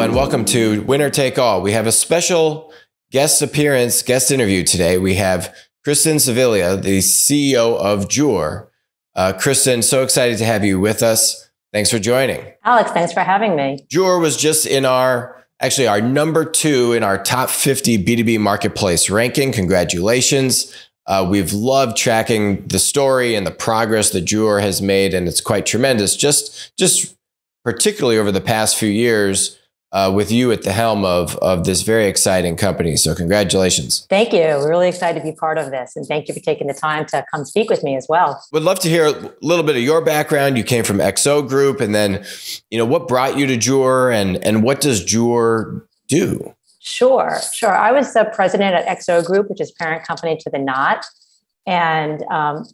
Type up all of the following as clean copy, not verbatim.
everyone. Welcome to Winner Take All. We have a special guest interview today. We have Kristin Savilia, the CEO of Joor. Kristin, so excited to have you with us. Thanks for joining. Alex, thanks for having me. Joor was just in our number 2 in our top 50 B2B marketplace ranking. Congratulations. We've loved tracking the story and the progress that Joor has made, and it's quite tremendous. Just particularly over the past few years, with you at the helm of this very exciting company. So congratulations. Thank you. We're really excited to be part of this. And thank you for taking the time to come speak with me as well. Would love to hear a little bit of your background. You came from XO Group, and then, what brought you to Joor, and what does Joor do? Sure. I was the president at XO Group, which is parent company to the Knot. And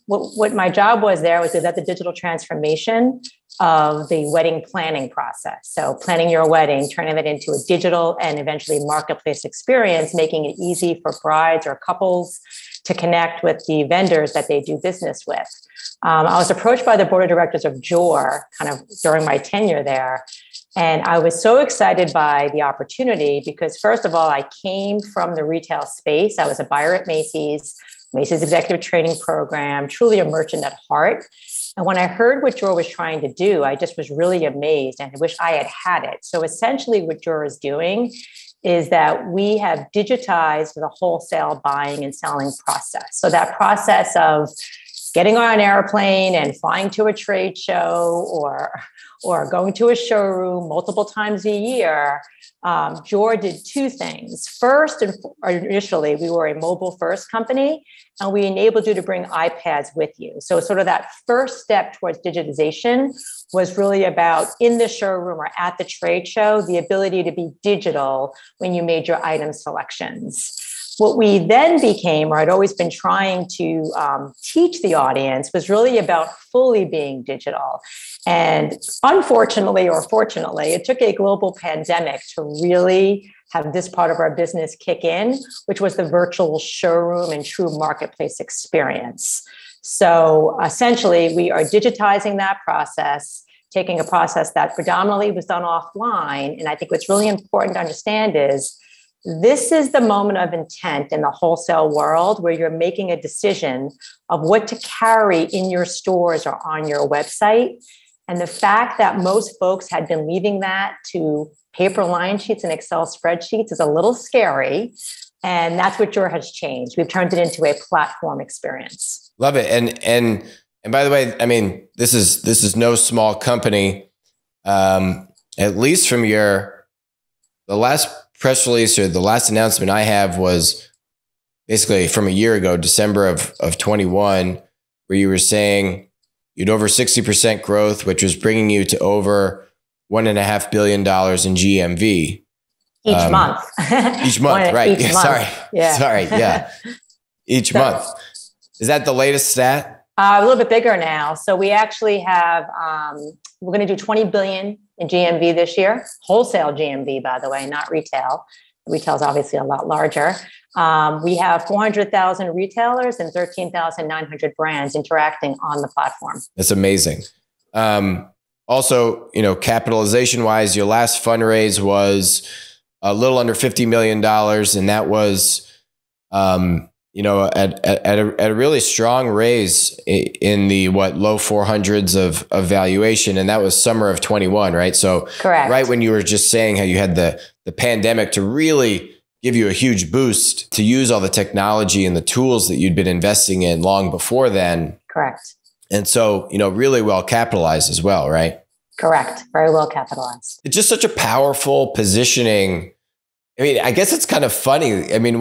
what my job was there was that the digital transformation of the wedding planning process. So planning your wedding, turning that into a digital and eventually marketplace experience, making it easy for brides or couples to connect with the vendors that they do business with. I was approached by the board of directors of Joor kind of during my tenure there. And I was so excited by the opportunity because, first of all, I came from the retail space. I was a buyer at Macy's executive training program, truly a merchant at heart. And when I heard what Joor was trying to do, I just was really amazed and I wish I had it. So essentially what Joor is doing is that we have digitized the wholesale buying and selling process. So that process of getting on an airplane and flying to a trade show or going to a showroom multiple times a year, Joor did 2 things. First, initially, we were a mobile-first company, and we enabled you to bring iPads with you. So sort of that first step towards digitization was really about in the showroom or at the trade show, the ability to be digital when you made your item selections. What we then became, or I'd always been trying to teach the audience, was really about fully being digital. And unfortunately, or fortunately, it took a global pandemic to really have this part of our business kick in, which was the virtual showroom and true marketplace experience. So essentially, we are digitizing that process, taking a process that predominantly was done offline. And I think what's really important to understand is this is the moment of intent in the wholesale world where you're making a decision of what to carry in your stores or on your website. And the fact that most folks had been leaving that to paper line sheets and Excel spreadsheets is a little scary. And that's what Joor has changed. We've turned it into a platform experience. Love it. And by the way, I mean, this is no small company. At least from the last press release or the last announcement I have was basically from a year ago, December of 21, where you were saying you'd over 60% growth, which was bringing you to over $1.5 billion in GMV. Each month. Each month, right. Each month. Sorry. Yeah. Sorry. Yeah. Each month. Is that the latest stat? A little bit bigger now. So we actually have, we're going to do 20 billion in GMV this year. Wholesale GMV, by the way, not retail. Retail is obviously a lot larger. We have 400,000 retailers and 13,900 brands interacting on the platform. That's amazing. Also, capitalization wise, your last fundraise was a little under $50 million. And that was, at a really strong raise in the low 400s of valuation. And that was summer of 21, right? So correct. Right when you were just saying how you had the pandemic to really give you a huge boost to use all the technology and the tools that you'd been investing in long before then. Correct. And so, really well capitalized as well, right? Correct. Very well capitalized. It's just such a powerful positioning. I mean, I guess it's kind of funny. I mean,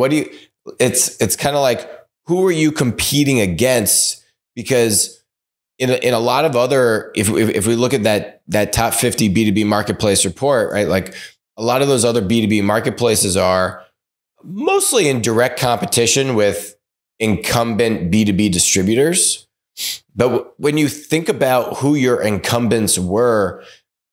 it's kind of like, who are you competing against? Because in a lot of other, if we look at that top 50 B2B marketplace report, right? Like a lot of those other B2B marketplaces are mostly in direct competition with incumbent B2B distributors. But when you think about who your incumbents were,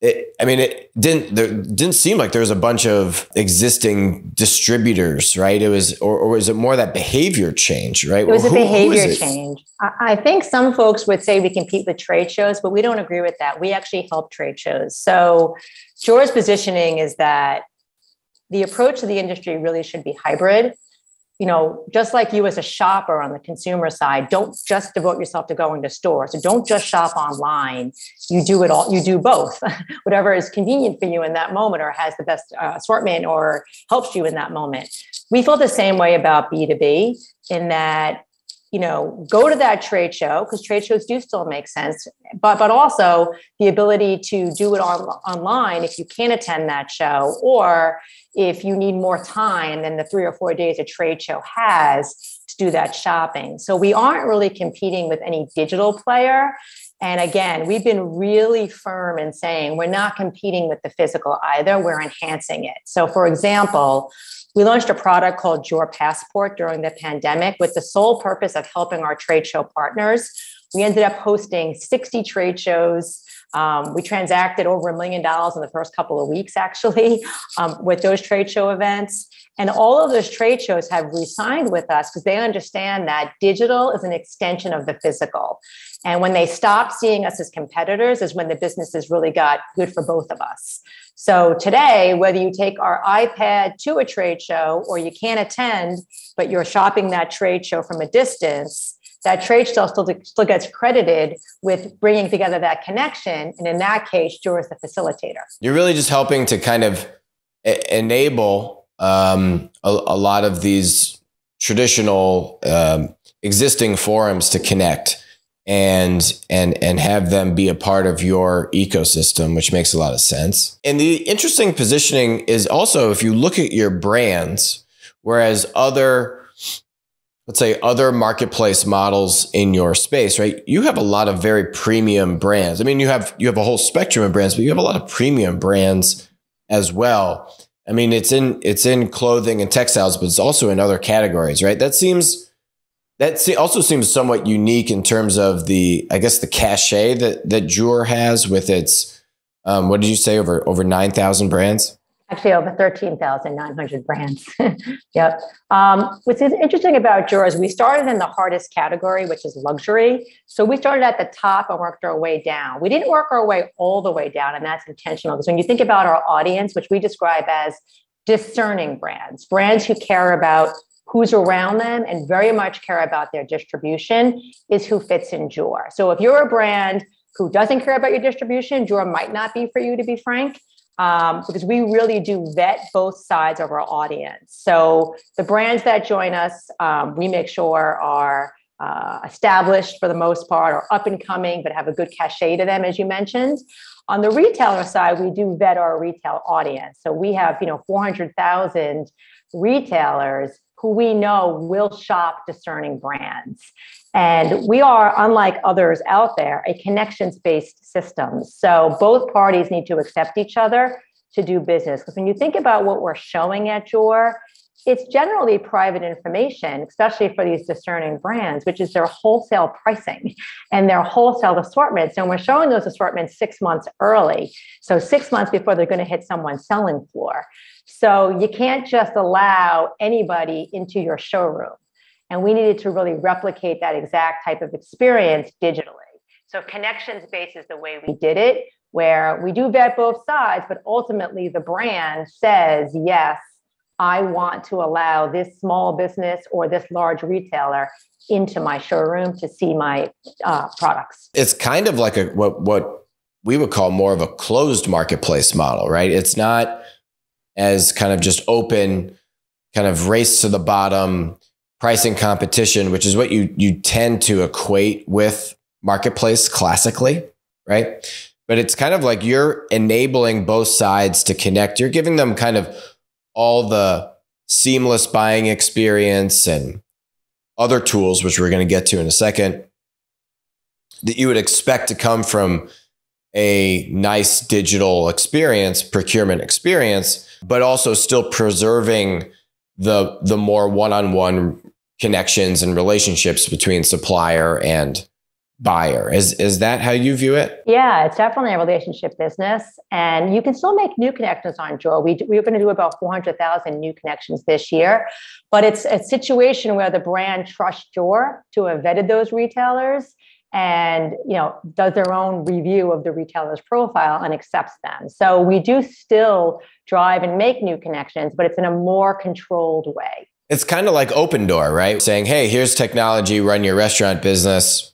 it didn't seem like there was a bunch of existing distributors, right? It was, or was it more that behavior change, right? It was a behavior change. I think some folks would say we compete with trade shows, but we don't agree with that. We actually help trade shows. So Joor's positioning is that the approach to the industry really should be hybrid. Just like you as a shopper on the consumer side, don't just devote yourself to going to stores. So don't just shop online. You do it all. You do both. Whatever is convenient for you in that moment or has the best assortment or helps you in that moment. We feel the same way about B2B in that, go to that trade show because trade shows do still make sense, but also the ability to do it online if you can't attend that show, or if you need more time than the 3 or 4 days a trade show has to do that shopping. So we aren't really competing with any digital player. And again, we've been really firm in saying we're not competing with the physical either, we're enhancing it. So for example, we launched a product called Joor Passport during the pandemic with the sole purpose of helping our trade show partners. We ended up hosting 60 trade shows. We transacted over $1 million in the first couple of weeks, actually, with those trade show events. And all of those trade shows have re-signed with us because they understand that digital is an extension of the physical. And when they stop seeing us as competitors is when the business has really got good for both of us. So today, whether you take our iPad to a trade show or you can't attend, but you're shopping that trade show from a distance, that trade show still gets credited with bringing together that connection. And in that case, Joor is the facilitator. You're really just helping to kind of enable a lot of these traditional existing forums to connect and have them be a part of your ecosystem, which makes a lot of sense. And the interesting positioning is also, if you look at your brands, whereas let's say other marketplace models in your space, right? You have a lot of very premium brands. I mean, you have a whole spectrum of brands, but you have a lot of premium brands as well. I mean, it's in clothing and textiles, but it's also in other categories, right? That also seems somewhat unique in terms of the cachet that Joor has with its, what did you say, over 9,000 brands? Actually, over 13,900 brands. Yep. What's interesting about Joor is we started in the hardest category, which is luxury. So we started at the top and worked our way down. We didn't work our way all the way down, and that's intentional. Because when you think about our audience, which we describe as discerning brands who care about who's around them and very much care about their distribution, is who fits in Joor. So if you're a brand who doesn't care about your distribution, Joor might not be for you, to be frank. Because we really do vet both sides of our audience. So the brands that join us, we make sure are established for the most part, or up and coming, but have a good cachet to them, as you mentioned. On the retailer side, we do vet our retail audience. So we have 400,000 retailers who we know will shop discerning brands. And we are, unlike others out there, a connections-based system. So both parties need to accept each other to do business. Because when you think about what we're showing at Joor, it's generally private information, especially for these discerning brands, which is their wholesale pricing and their wholesale assortments. And we're showing those assortments 6 months early. So 6 months before they're going to hit someone's selling floor. So you can't just allow anybody into your showroom. And we needed to really replicate that exact type of experience digitally. So connections-based is the way we did it, where we do vet both sides, but ultimately the brand says, yes, I want to allow this small business or this large retailer into my showroom to see my products. It's kind of like what we would call more of a closed marketplace model, right? It's not as kind of just open, kind of race to the bottom, pricing competition, which is what you tend to equate with marketplace classically, right? But it's kind of like you're enabling both sides to connect. You're giving them kind of all the seamless buying experience and other tools, which we're going to get to in a second, that you would expect to come from a nice digital experience, procurement experience, but also still preserving the more one-on-one connections and relationships between supplier and buyer. Is that how you view it? Yeah, it's definitely a relationship business. And you can still make new connections on Joor. We're going to do about 400,000 new connections this year. But it's a situation where the brand trusts Joor to have vetted those retailers and does their own review of the retailer's profile and accepts them. So we do still drive and make new connections, but it's in a more controlled way. It's kind of like Open Door, right? Saying, hey, here's technology, run your restaurant business,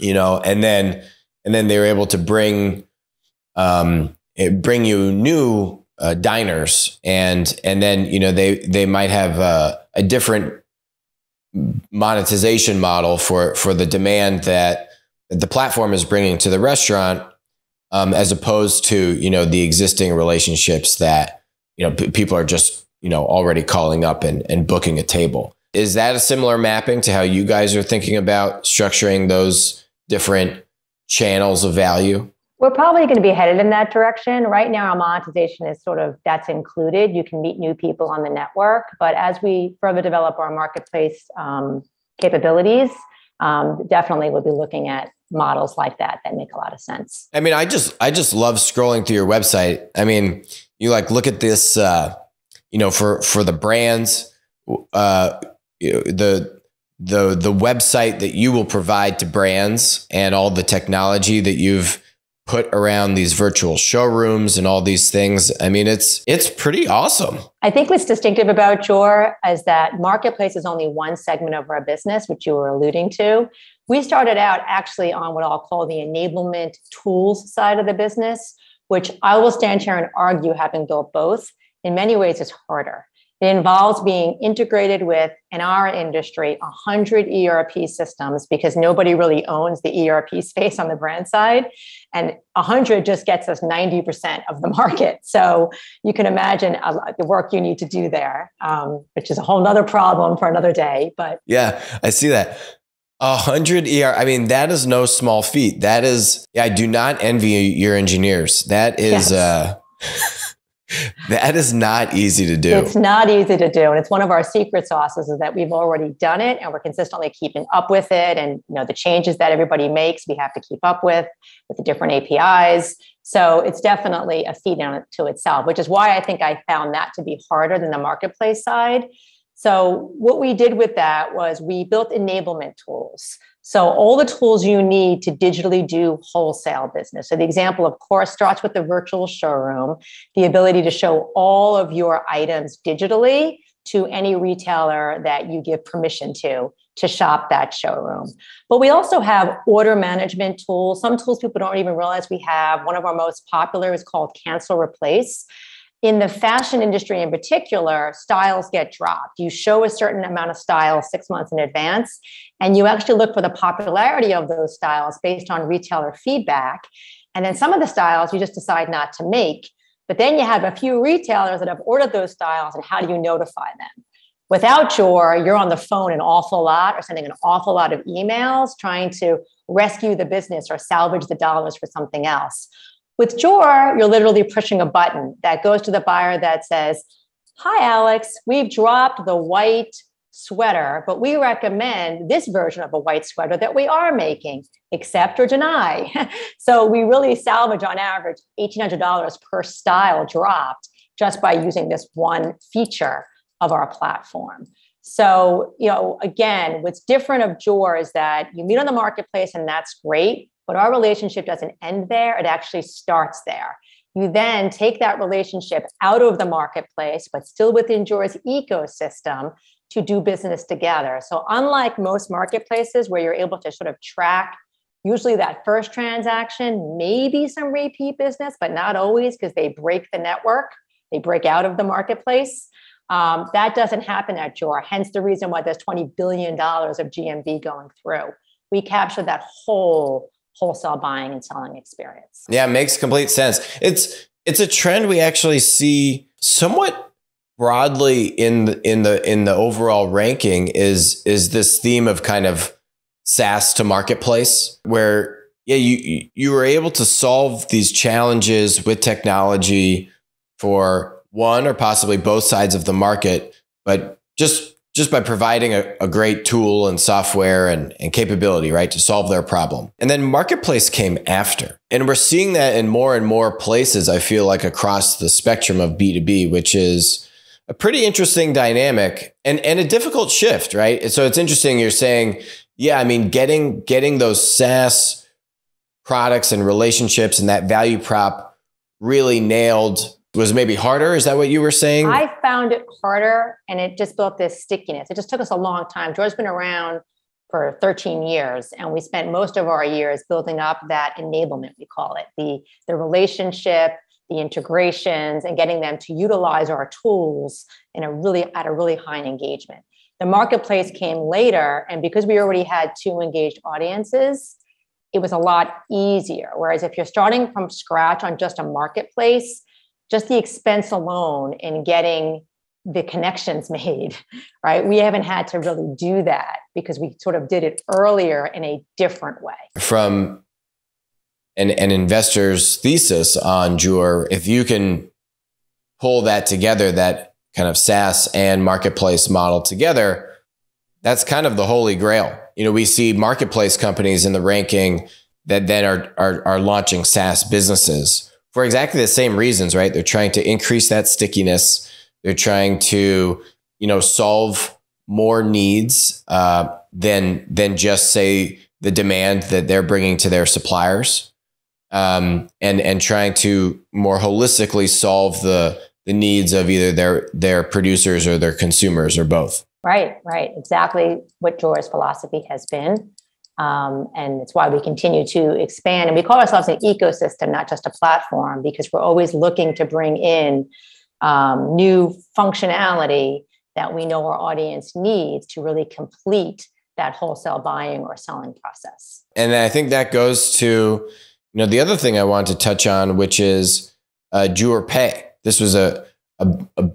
and then they were able to bring you new diners, and then they might have a different monetization model for the demand that the platform is bringing to the restaurant, as opposed to the existing relationships that people are just already calling up and booking a table. Is that a similar mapping to how you guys are thinking about structuring those different channels of value? We're probably going to be headed in that direction. Right now, our monetization is that's included. You can meet new people on the network. But as we further develop our marketplace capabilities, definitely we'll be looking at models like that make a lot of sense. I just love scrolling through your website. You look at this, for the brands, the website that you will provide to brands and all the technology that you've put around these virtual showrooms and all these things. It's pretty awesome. I think what's distinctive about Joor is that marketplace is only one segment of our business, which you were alluding to. We started out actually on what I'll call the enablement tools side of the business, which I will stand here and argue, having built both, in many ways is harder. It involves being integrated with, in our industry, 100 ERP systems, because nobody really owns the ERP space on the brand side. And 100 just gets us 90% of the market. So you can imagine the work you need to do there, which is a whole nother problem for another day. But yeah, I see that. 100 ER. That is no small feat. That is, I do not envy your engineers. That is, yes. That is not easy to do. It's not easy to do. And it's one of our secret sauces is that we've already done it and we're consistently keeping up with it. And the changes that everybody makes, we have to keep up with the different APIs. So it's definitely a feat to itself, which is why I think I found that to be harder than the marketplace side. So what we did with that was we built enablement tools. So all the tools you need to digitally do wholesale business. So the example, of course, starts with the virtual showroom, the ability to show all of your items digitally to any retailer that you give permission to shop that showroom. But we also have order management tools. Some tools people don't even realize we have. One of our most popular is called Cancel Replace. In the fashion industry in particular, styles get dropped. You show a certain amount of styles 6 months in advance, and you actually look for the popularity of those styles based on retailer feedback. And then some of the styles you just decide not to make. But then you have a few retailers that have ordered those styles, and how do you notify them? Without Joor, you're on the phone an awful lot or sending an awful lot of emails trying to rescue the business or salvage the dollars for something else. With Joor, you're literally pushing a button that goes to the buyer that says, "Hi, Alex, we've dropped the white sweater, but we recommend this version of a white sweater that we are making, accept or deny." So we really salvage on average $1,800 per style dropped just by using this one feature of our platform. So, again, what's different of Joor is that you meet on the marketplace and that's great. But our relationship doesn't end there. It actually starts there. You then take that relationship out of the marketplace, but still within Joor's ecosystem to do business together. So unlike most marketplaces where you're able to sort of track usually that first transaction, maybe some repeat business, but not always because they break the network. They break out of the marketplace. That doesn't happen at Joor. Hence the reason why there's $20 billion of GMV going through. We capture that whole wholesale buying and selling experience. Yeah, it makes complete sense. It's a trend we actually see somewhat broadly in the overall ranking is this theme of kind of SaaS to marketplace, where you were able to solve these challenges with technology for one or possibly both sides of the market, but just by providing a great tool and software and capability, right, to solve their problem. And then marketplace came after. And we're seeing that in more places, I feel like, across the spectrum of B2B, which is a pretty interesting dynamic and a difficult shift, right? So it's interesting you're saying Yeah, I mean, getting those SaaS products and relationships and that value prop really nailed was maybe harder. Is that what you were saying? I found it harder, and it just built this stickiness. It just took us a long time. Joor's been around for 13 years, and we spent most of our years building up that enablement, we call it, the relationship, the integrations, and getting them to utilize our tools at a really high engagement. The marketplace came later, and because we already had 2 engaged audiences, it was a lot easier. Whereas if you're starting from scratch on just a marketplace, just the expense alone in getting the connections made, right? We haven't had to really do that because we sort of did it earlier in a different way. From an investor's thesis on Joor, if you can pull that together, that kind of SaaS and marketplace model together, that's kind of the holy grail. We see marketplace companies in the ranking that then are launching SaaS businesses for exactly the same reasons, right? They're trying to increase that stickiness. They're trying to, solve more needs than just say the demand that they're bringing to their suppliers, and trying to more holistically solve the needs of either their producers or their consumers or both. Right. Exactly what Joor's philosophy has been. And it's why we continue to expand. And we call ourselves an ecosystem, not just a platform, because we're always looking to bring in new functionality that we know our audience needs to really complete that wholesale buying or selling process. And I think that goes to, the other thing I want to touch on, which is Joor Pay. This was a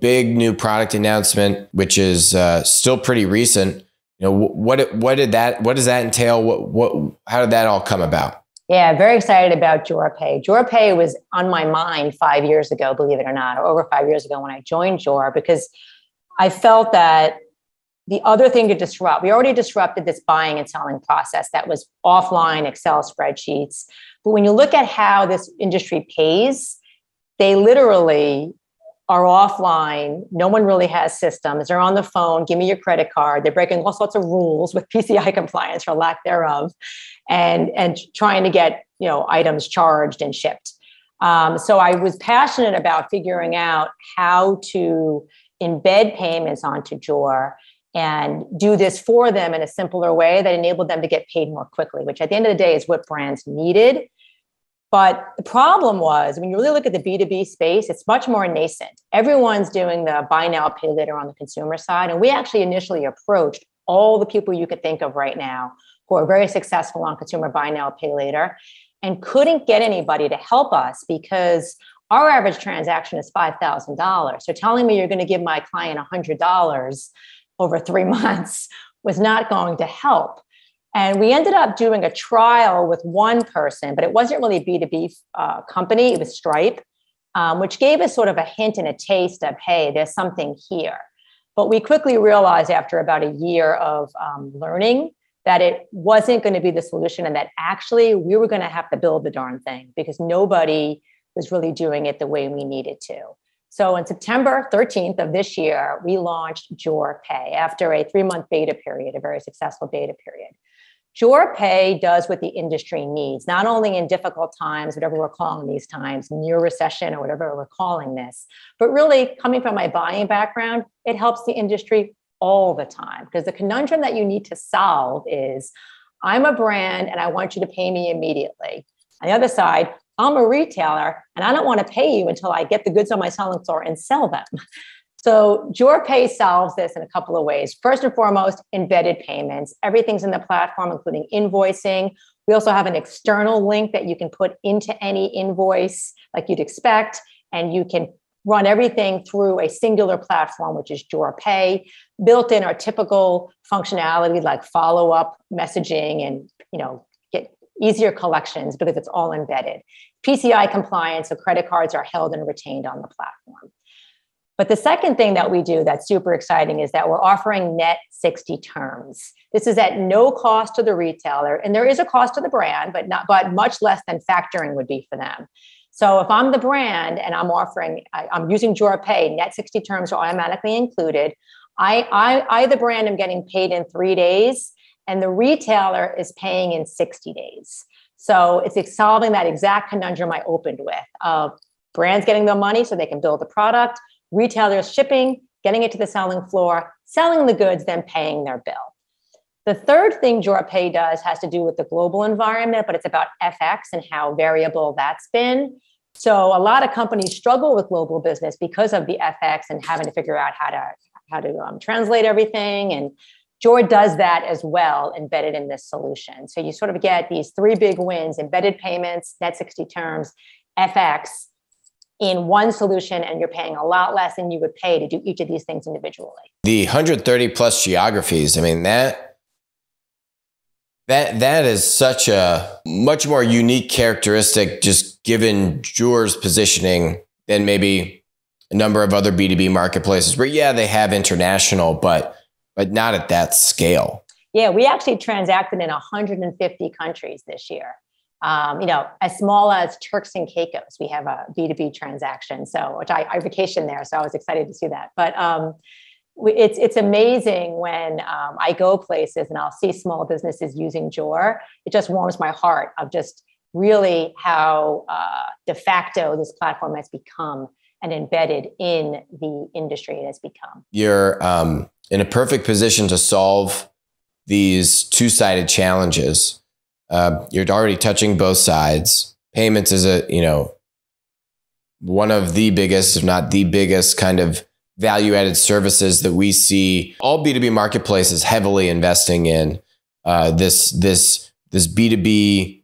big new product announcement, which is still pretty recent. What does that entail? How did that all come about? Yeah, very excited about Joor Pay. Joor Pay was on my mind 5 years ago, believe it or not, or over 5 years ago when I joined Joor, because I felt that the other thing to disrupt, we already disrupted this buying and selling process that was offline Excel spreadsheets. But when you look at how this industry pays, they literally are offline. No one really has systems. They're on the phone. Give me your credit card. They're breaking all sorts of rules with PCI compliance or lack thereof, and trying to get items charged and shipped. So I was passionate about figuring out how to embed payments onto Joor and do this for them in a simpler way that enabled them to get paid more quickly, which at the end of the day is what brands needed. But the problem was, when you really look at the B2B space, it's much more nascent. Everyone's doing the buy now, pay later on the consumer side. And we actually initially approached all the people you could think of right now who are very successful on consumer buy now, pay later, and couldn't get anybody to help us because our average transaction is $5,000. So telling me you're going to give my client $100 over 3 months was not going to help. And we ended up doing a trial with one person, but it wasn't really a B2B company. It was Stripe, which gave us sort of a hint and a taste of, hey, there's something here. But we quickly realized after about a year of learning that it wasn't going to be the solution, and that actually we were going to have to build the darn thing because nobody was really doing it the way we needed to. So on September 13th of this year, we launched Joor Pay after a 3-month beta period, a very successful beta period. Joor Pay does what the industry needs, not only in difficult times, whatever we're calling these times, near recession or whatever we're calling this, but really coming from my buying background, it helps the industry all the time. Because the conundrum that you need to solve is, I'm a brand and I want you to pay me immediately. On the other side, I'm a retailer and I don't want to pay you until I get the goods on my selling floor and sell them. So Joor Pay solves this in a couple of ways. First and foremost, embedded payments. Everything's in the platform, including invoicing. We also have an external link that you can put into any invoice like you'd expect, and you can run everything through a singular platform, which is Joor Pay. Built in our typical functionality like follow-up messaging and get easier collections because it's all embedded. PCI compliance, so credit cards are held and retained on the platform. But the second thing that we do that's super exciting is that we're offering net 60 terms. This is at no cost to the retailer, and there is a cost to the brand, but much less than factoring would be for them. So if I'm the brand and I'm using Joor Pay, net 60 terms are automatically included. I the brand, am getting paid in 3 days, and the retailer is paying in 60 days. So it's solving that exact conundrum I opened with. Brands getting their money so they can build the product, retailers shipping, getting it to the selling floor, selling the goods, then paying their bill. The third thing Joor Pay does has to do with the global environment, but it's about FX and how variable that's been. So a lot of companies struggle with global business because of the FX and having to figure out how to translate everything. And Joor does that as well, embedded in this solution. So you sort of get these three big wins: embedded payments, net 60 terms, FX, in one solution, and you're paying a lot less than you would pay to do each of these things individually. The 130 plus geographies, I mean, that is such a much more unique characteristic, just given Joor's positioning, than maybe a number of other B2B marketplaces where, yeah, they have international, but not at that scale. Yeah, we actually transacted in 150 countries this year. As small as Turks and Caicos, we have a B2B transaction. So, which I vacationed there, so I was excited to see that. But it's amazing when I go places and I'll see small businesses using Joor. It just warms my heart of just really how de facto this platform has become and embedded in the industry it has become. You're in a perfect position to solve these two-sided challenges. You're already touching both sides. Payments is one of the biggest, if not the biggest, kind of value-added services that we see all B2B marketplaces heavily investing in. This B2B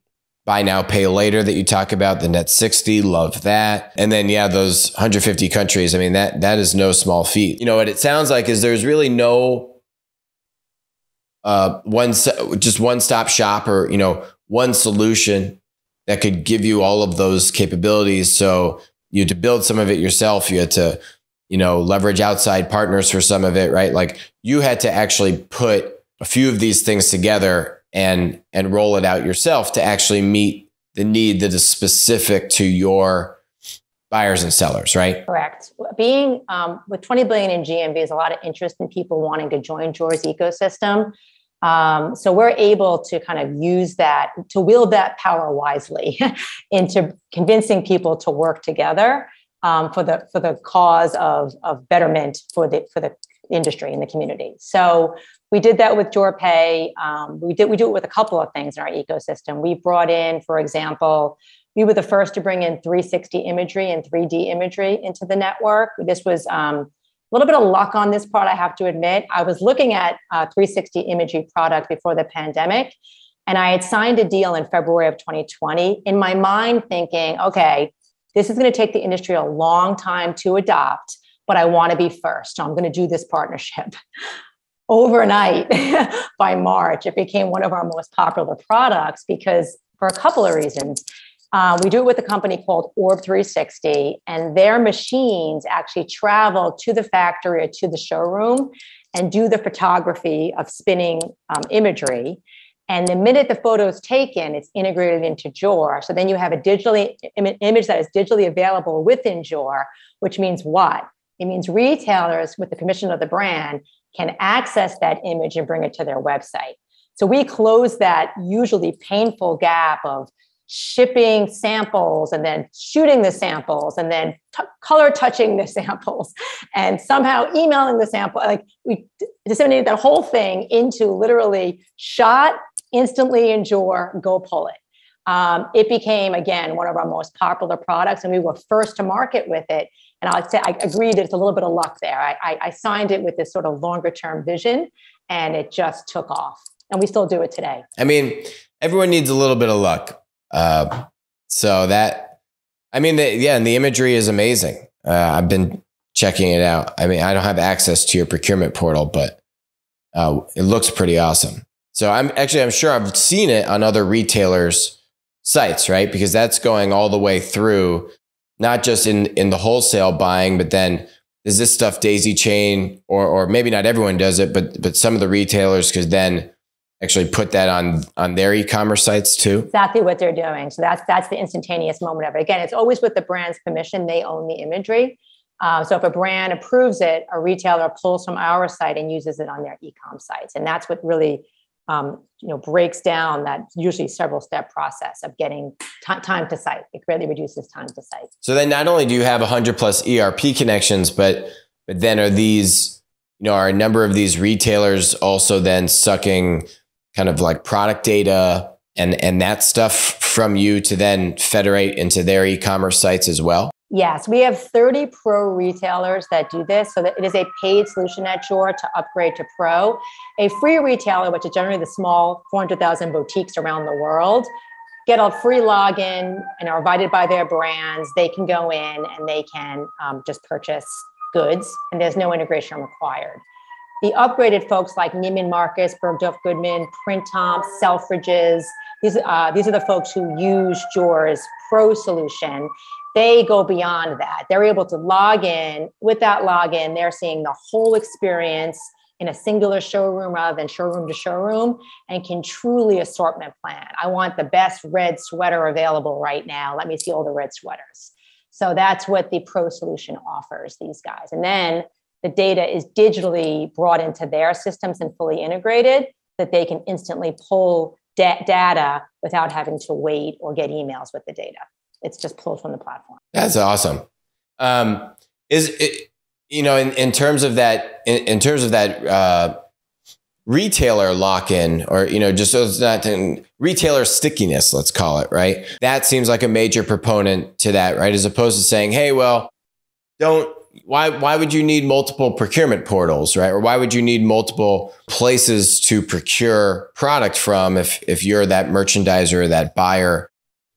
buy now, pay later that you talk about, the net 60, love that. And then, yeah, those 150 countries. I mean, that is no small feat. What it sounds like is there's really no one-stop shop or, one solution that could give you all of those capabilities. So you had to build some of it yourself. You had to, leverage outside partners for some of it, right? Like you had to actually put a few of these things together and roll it out yourself to actually meet the need that is specific to your buyers and sellers, right? Correct. Being with 20 billion in GMV, there's a lot of interest in people wanting to join Joor's ecosystem. So we're able to kind of use that, to wield that power wisely into convincing people to work together for the cause of betterment for the industry and the community. So we did that with Joor Pay. We do it with a couple of things in our ecosystem. We brought in, for example, we were the first to bring in 360 imagery and 3D imagery into the network. This was a little bit of luck on this part, I have to admit. I was looking at 360 imagery product before the pandemic, and I had signed a deal in February of 2020. In my mind, thinking, okay, this is going to take the industry a long time to adopt, but I want to be first. So I'm going to do this partnership. Overnight, by March, it became one of our most popular products because for a couple of reasons. We do it with a company called Orb 360, and their machines actually travel to the factory or to the showroom and do the photography of spinning imagery. And the minute the photo is taken, it's integrated into Joor. So then you have a image that is digitally available within Joor, which means what? It means retailers, with the permission of the brand, can access that image and bring it to their website. So we close that usually painful gap of shipping samples and then shooting the samples and then color touching the samples and somehow emailing the sample. Like we disseminated that whole thing into literally shot instantly in Joor, go pull it. It became, again, one of our most popular products, and we were first to market with it. And I'd say I agree that it's a little bit of luck there. I signed it with this sort of longer term vision, and it just took off. And we still do it today. I mean, everyone needs a little bit of luck. So that, I mean, and the imagery is amazing. I've been checking it out. I mean, I don't have access to your procurement portal, but it looks pretty awesome. So I'm sure I've seen it on other retailers' sites, right? Because that's going all the way through, not just in the wholesale buying, but then does this stuff daisy chain, or maybe not everyone does it, but some of the retailers could then actually put that on their e-commerce sites too? Exactly what they're doing. So that's the instantaneous moment of it. Again, it's always with the brand's permission. They own the imagery. So if a brand approves it, a retailer pulls from our site and uses it on their e-com sites. And that's what really breaks down that usually several step process of getting time to site. It greatly reduces time to site. So then not only do you have 100 plus ERP connections, but then are these, are a number of these retailers also then sucking kind of like product data and that stuff from you to then federate into their e-commerce sites as well? Yes, we have 30 pro retailers that do this. So that it is a paid solution at Joor to upgrade to pro. A free retailer, which is generally the small 400,000 boutiques around the world, get a free login and are invited by their brands. They can go in and they can just purchase goods, and there's no integration required. The upgraded folks like Neiman Marcus, Bergdorf Goodman, Printemps, Selfridges, these are the folks who use Joor's pro solution. They go beyond that. They're able to log in. With that login, they're seeing the whole experience in a singular showroom rather than showroom to showroom, and can truly assortment plan. I want the best red sweater available right now. Let me see all the red sweaters. So that's what the pro solution offers these guys. And then the data is digitally brought into their systems and fully integrated, that they can instantly pull data without having to wait or get emails with the data. It's just pulled from the platform. That's awesome. Is it, in terms of that, retailer lock-in, or, just so it's not retailer stickiness, let's call it, right? That seems like a major proponent to that, right? As opposed to saying, hey, well, why would you need multiple procurement portals, right? Or why would you need multiple places to procure product from if you're that merchandiser or that buyer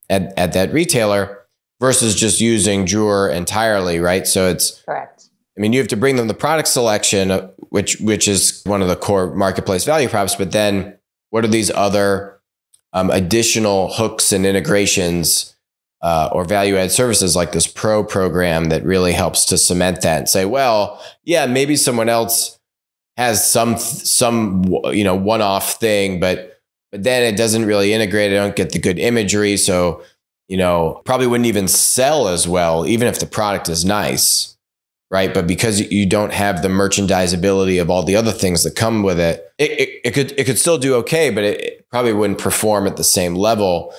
at that retailer, versus just using Joor entirely, right? So it's correct. You have to bring them the product selection, which is one of the core marketplace value props. But then what are these other additional hooks and integrations or value add services like this pro program that really helps to cement that and say, well, yeah, maybe someone else has some one-off thing, but then it doesn't really integrate. I don't get the good imagery. So, probably wouldn't even sell as well, even if the product is nice. Right. But because you don't have the merchandisability of all the other things that come with it, it could still do okay, but it probably wouldn't perform at the same level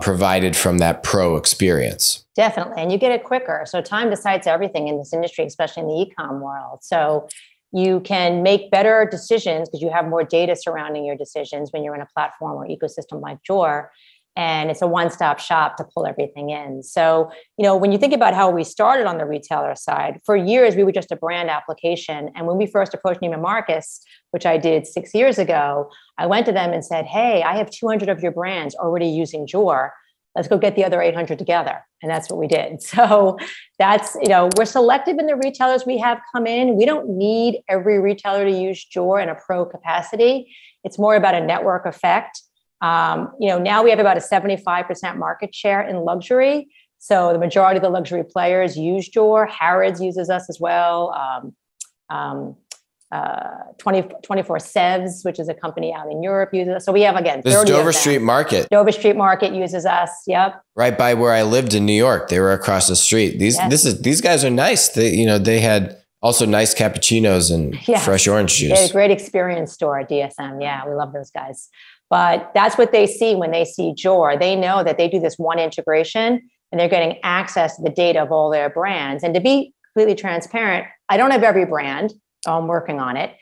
provided from that pro experience. Definitely. And you get it quicker. So time decides everything in this industry, especially in the e-com world. So you can make better decisions because you have more data surrounding your decisions when you're in a platform or ecosystem like Joor. And it's a one-stop shop to pull everything in. So, when you think about how we started on the retailer side, for years, we were just a brand application. And when we first approached Neiman Marcus, which I did 6 years ago, I went to them and said, hey, I have 200 of your brands already using Joor. Let's go get the other 800 together. And that's what we did. So that's, we're selective in the retailers we have come in. We don't need every retailer to use Joor in a pro capacity. It's more about a network effect. Now we have about a 75% market share in luxury. So the majority of the luxury players use Joor. Harrods uses us as well. 24 Sevs, which is a company out in Europe, uses us. So we have, again, 30 this Dover Street Market. Dover Street Market uses us. Yep. Right by where I lived in New York. They were across the street. These guys are nice. They had also nice cappuccinos and fresh orange juice. They had a great experience store at DSM. Yeah, we love those guys. But that's what they see when they see Joor. They know that they do this one integration and they're getting access to the data of all their brands. And to be completely transparent, I don't have every brand. I'm working on it.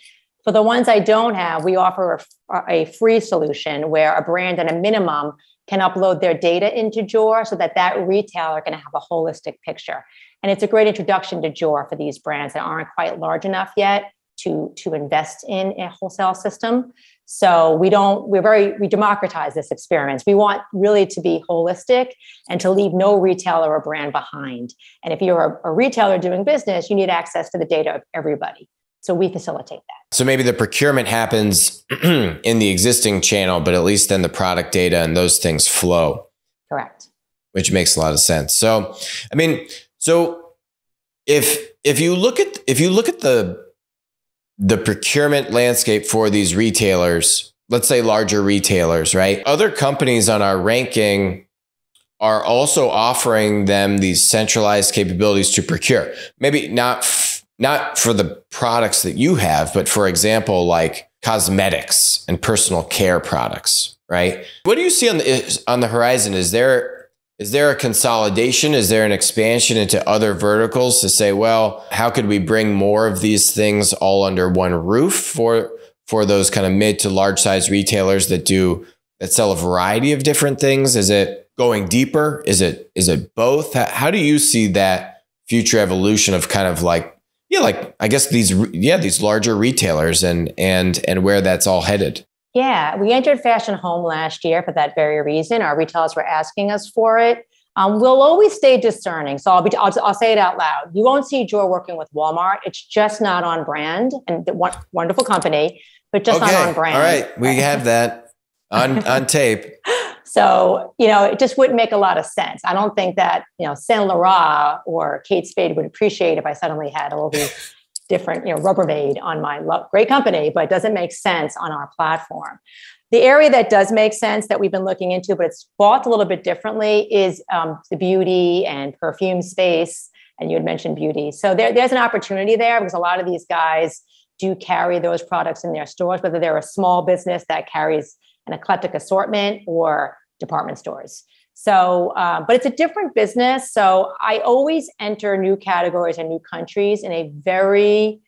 For the ones I don't have, we offer a free solution where a brand at a minimum can upload their data into Joor so that retailer can have a holistic picture. And it's a great introduction to Joor for these brands that aren't quite large enough yet to invest in a wholesale system. So we democratize this experience. We want really to be holistic and to leave no retailer or brand behind. And if you're a retailer doing business, you need access to the data of everybody. So we facilitate that. So maybe the procurement happens in the existing channel, but at least then the product data and those things flow. Correct. Which makes a lot of sense. So, if you look at the procurement landscape for these retailers, let's say larger retailers, right? Other companies on our ranking are also offering them these centralized capabilities to procure. Maybe not for the products that you have, but for example, like cosmetics and personal care products, right? What do you see on the horizon? Is there a consolidation? Is there an expansion into other verticals to say, well, how could we bring more of these things all under one roof for those kind of mid to large size retailers that sell a variety of different things? Is it going deeper? Is it both? How do you see that future evolution of kind of I guess these larger retailers and where that's all headed? Yeah, we entered fashion home last year for that very reason. Our retailers were asking us for it. We'll always stay discerning. So I'll say it out loud. You won't see Joor working with Walmart. It's just not on brand, and wonderful company, but just not on brand. All right, we have that on tape. So, it just wouldn't make a lot of sense. I don't think that, Saint Laurent or Kate Spade would appreciate if I suddenly had all these different, Rubbermaid on my great company, but it doesn't make sense on our platform. The area that does make sense that we've been looking into, but it's bought a little bit differently, is the beauty and perfume space. And you had mentioned beauty. So there's an opportunity there because a lot of these guys do carry those products in their stores, whether they're a small business that carries an eclectic assortment or department stores. So, but it's a different business. So I always enter new categories and new countries in a very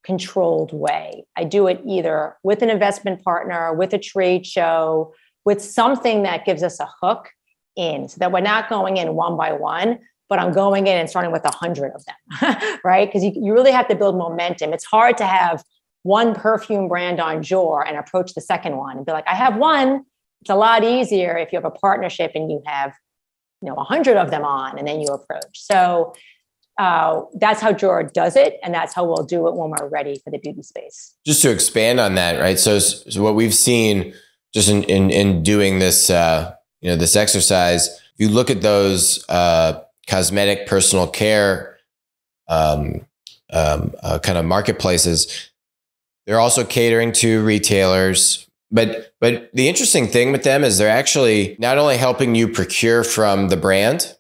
controlled way. I do it either with an investment partner, with a trade show, with something that gives us a hook in, so that we're not going in one by one, but I'm going in and starting with 100 of them, right? Because you really have to build momentum. It's hard to have one perfume brand on Joor and approach the second one and be like, I have one. It's a lot easier if you have a partnership and you have, 100 of them on, and then you approach. So that's how Joor does it, and that's how we'll do it when we're ready for the beauty space. Just to expand on that, right? So what we've seen just in doing this, this exercise, if you look at those cosmetic personal care kind of marketplaces, they're also catering to retailers. But the interesting thing with them is they're actually not only helping you procure from the brand,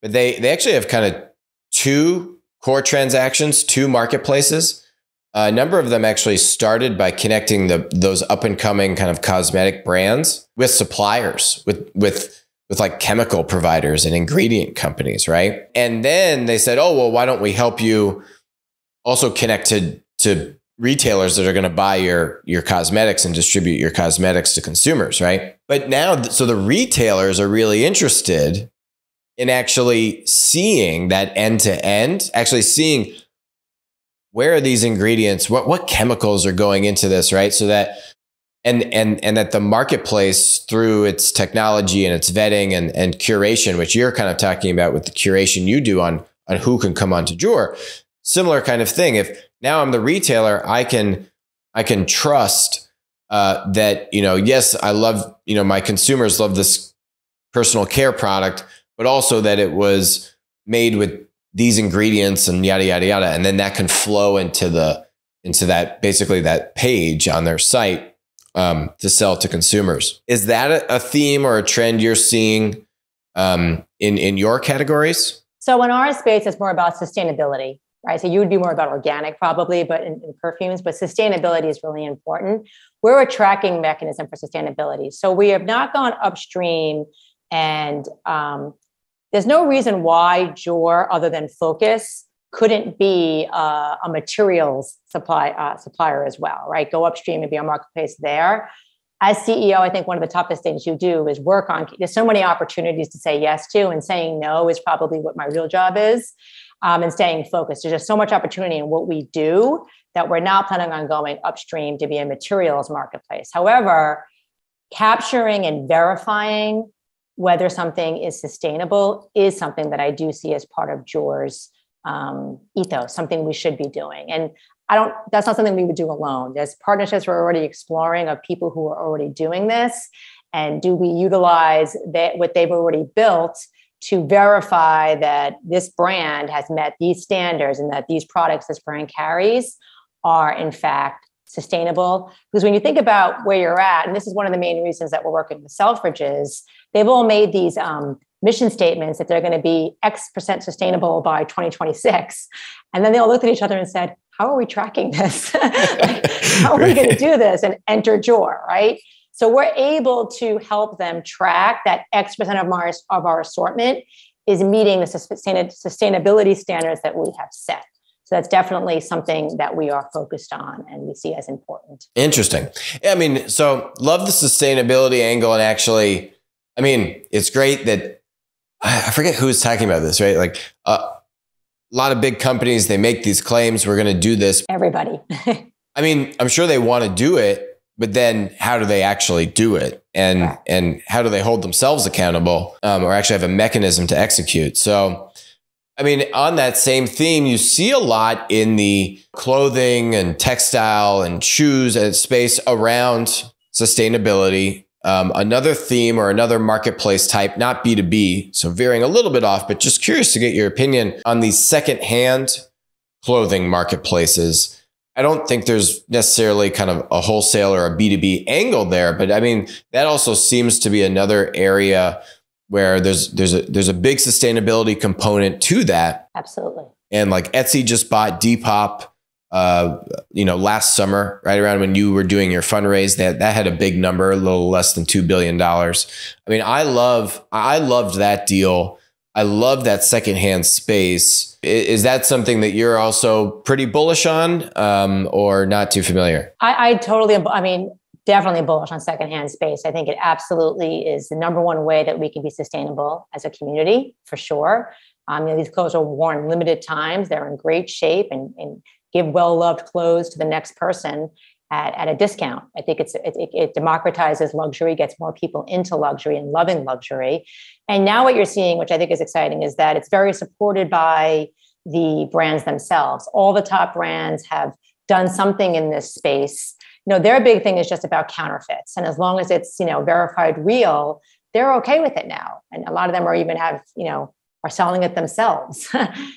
but they actually have kind of two core transactions, two marketplaces. A number of them actually started by connecting those up and coming kind of cosmetic brands with suppliers, with like chemical providers and ingredient companies, right? And then they said, oh, well, why don't we help you also connect to retailers that are going to buy your cosmetics and distribute your cosmetics to consumers, right? But now, so the retailers are really interested in actually seeing that end to end, actually seeing where are these ingredients, what chemicals are going into this, right? So that, and that the marketplace, through its technology and its vetting and curation, which you're kind of talking about with the curation you do on who can come onto Joor, similar kind of thing. If now I'm the retailer, I can trust that, yes, I love, my consumers love this personal care product, but also that it was made with these ingredients and yada, yada, yada. And then that can flow into that, basically that page on their site to sell to consumers. Is that a theme or a trend you're seeing in your categories? So in our space, it's more about sustainability. Right. So you would be more about organic probably, but in perfumes, but sustainability is really important. We're a tracking mechanism for sustainability. So we have not gone upstream, and there's no reason why Joor, other than focus, couldn't be a materials supplier as well, right? Go upstream and be a marketplace there. As CEO, I think one of the toughest things you do is work on, there's so many opportunities to say yes to, and saying no is probably what my real job is. And staying focused. There's just so much opportunity in what we do that we're not planning on going upstream to be a materials marketplace. However, capturing and verifying whether something is sustainable is something that I do see as part of Joor's ethos, something we should be doing. And that's not something we would do alone. There's partnerships we're already exploring of people who are already doing this. And do we utilize what they've already built to verify that this brand has met these standards and that these products this brand carries are in fact sustainable? Because when you think about where you're at, and this is one of the main reasons that we're working with Selfridges, they've all made these mission statements that they're going to be X% sustainable by 2026. And then they all looked at each other and said, how are we tracking this? Like, how are we going to do this and enter Joor, right? So we're able to help them track that X% of our assortment is meeting the sustainability standards that we have set. So that's definitely something that we are focused on and we see as important. Interesting. Yeah, I mean, so love the sustainability angle. And actually, I mean, it's great that I forget who was talking about this, right? Like a lot of big companies, they make these claims, we're going to do this. Everybody. I mean, I'm sure they want to do it, but then how do they actually do it? And how do they hold themselves accountable or actually have a mechanism to execute? So, I mean, on that same theme, you see a lot in the clothing and textile and shoes and space around sustainability. Another theme or another marketplace type, not B2B, so veering a little bit off, but just curious to get your opinion on these secondhand clothing marketplaces. I don't think there's necessarily kind of a wholesale or a B2B angle there, but I mean, that also seems to be another area where there's a big sustainability component to that. Absolutely. And like Etsy just bought Depop, last summer, right around when you were doing your fundraise, that had a big number, a little less than $2 billion. I mean, I loved that deal. I love that secondhand space. Is that something that you're also pretty bullish on, or not too familiar? Definitely bullish on secondhand space. I think it absolutely is the number one way that we can be sustainable as a community, for sure. These clothes are worn limited times. They're in great shape and give well-loved clothes to the next person at a discount. I think it democratizes luxury, gets more people into luxury and loving luxury. And now what you're seeing, which I think is exciting, is that it's very supported by the brands themselves. All the top brands have done something in this space. Their big thing is just about counterfeits. And as long as it's, verified real, they're okay with it now. And a lot of them are selling it themselves.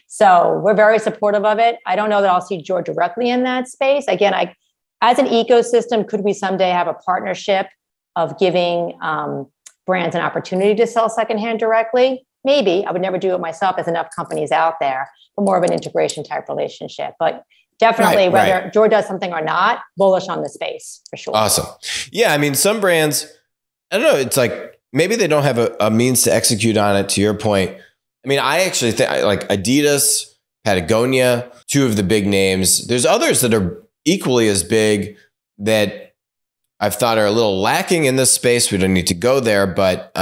So we're very supportive of it. I don't know that I'll see Joor directly in that space. Again, as an ecosystem, could we someday have a partnership of giving brands an opportunity to sell secondhand directly? Maybe. I would never do it myself. There's enough companies out there, but more of an integration type relationship. But definitely, whether Joor does something or not, bullish on the space for sure. Awesome. Yeah, I mean, some brands, I don't know, it's like maybe they don't have a means to execute on it, to your point. I mean, I actually think like Adidas, Patagonia, two of the big names. There's others that are equally as big that I've thought are a little lacking in this space. We don't need to go there, but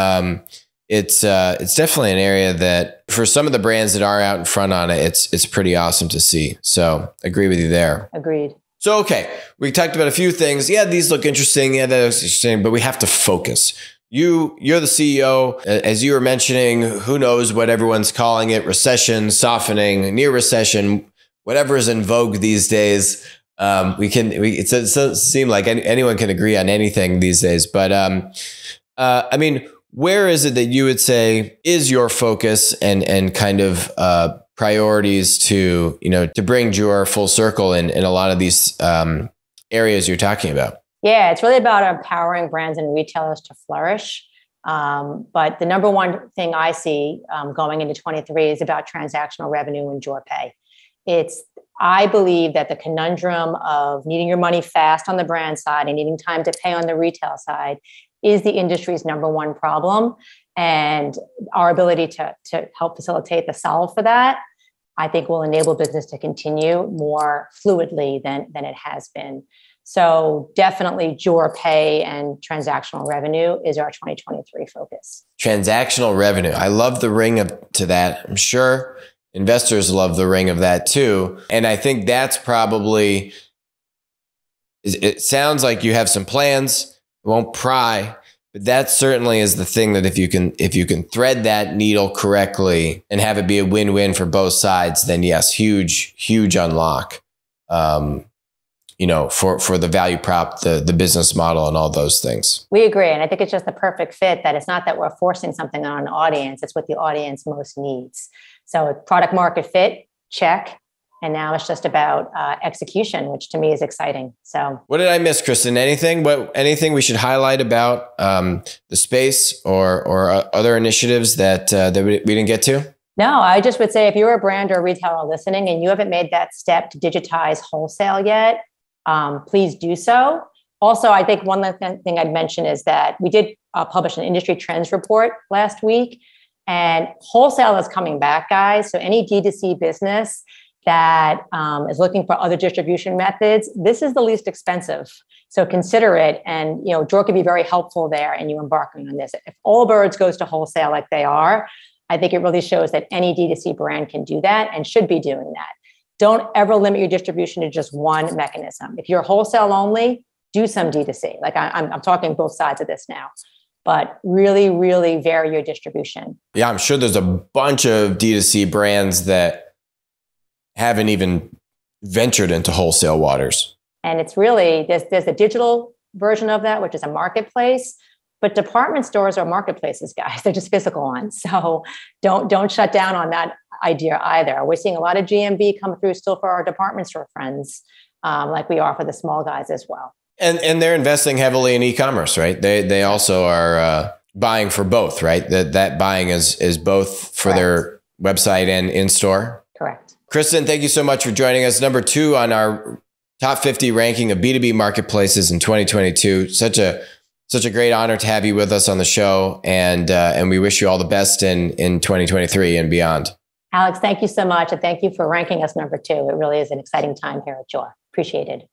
it's definitely an area that for some of the brands that are out in front on it, it's pretty awesome to see. So agree with you there. Agreed. So, okay, we talked about a few things. Yeah, these look interesting. Yeah, that looks interesting, but we have to focus. You're the CEO, as you were mentioning, who knows what everyone's calling it, recession, softening, near recession, whatever is in vogue these days. It doesn't seem like anyone can agree on anything these days, but I mean, where is it that you would say is your focus and kind of priorities to bring Joor full circle in a lot of these areas you're talking about? Yeah, it's really about empowering brands and retailers to flourish. But the number one thing I see going into 23 is about transactional revenue and Joor Pay. I believe that the conundrum of needing your money fast on the brand side and needing time to pay on the retail side is the industry's number one problem. And our ability to help facilitate the solve for that, I think will enable business to continue more fluidly than it has been. So definitely Joor Pay and transactional revenue is our 2023 focus. Transactional revenue. I love the ring to that. I'm sure investors love the ring of that too. And I think that's probably, it sounds like you have some plans. Won't pry, but that certainly is the thing that if you can thread that needle correctly and have it be a win-win for both sides, then yes, huge unlock. For the value prop, the business model and all those things. We agree. And I think it's just the perfect fit that it's not that we're forcing something on an audience. It's what the audience most needs. So product market fit, check. And now it's just about execution, which to me is exciting. So what did I miss, Kristin? Anything we should highlight about the space or other initiatives that we didn't get to? No, I just would say if you're a brand or a retailer listening and you haven't made that step to digitize wholesale yet, please do so. Also, I think one thing I'd mention is that we did publish an industry trends report last week, and wholesale is coming back, guys. So any D2C business that is looking for other distribution methods, this is the least expensive. So consider it. And, Joor can be very helpful there in you embarking on this. If Allbirds goes to wholesale like they are, I think it really shows that any D2C brand can do that and should be doing that. Don't ever limit your distribution to just one mechanism. If you're wholesale only, do some D2C. Like I'm talking both sides of this now, but really, really vary your distribution. Yeah, I'm sure there's a bunch of D2C brands that haven't even ventured into wholesale waters. And it's really, there's a digital version of that, which is a marketplace. But department stores are marketplaces, guys. They're just physical ones. So don't shut down on that idea either. We're seeing a lot of GMV come through still for our department store friends, like we are for the small guys as well. And they're investing heavily in e-commerce, right? They also are buying for both, right? That buying is both for their website and in-store. Correct. Kristin, thank you so much for joining us. Number 2 on our top 50 ranking of B2B marketplaces in 2022. Such a great honor to have you with us on the show. And we wish you all the best in 2023 and beyond. Alex, thank you so much. And thank you for ranking us number 2. It really is an exciting time here at Joor. Appreciate it.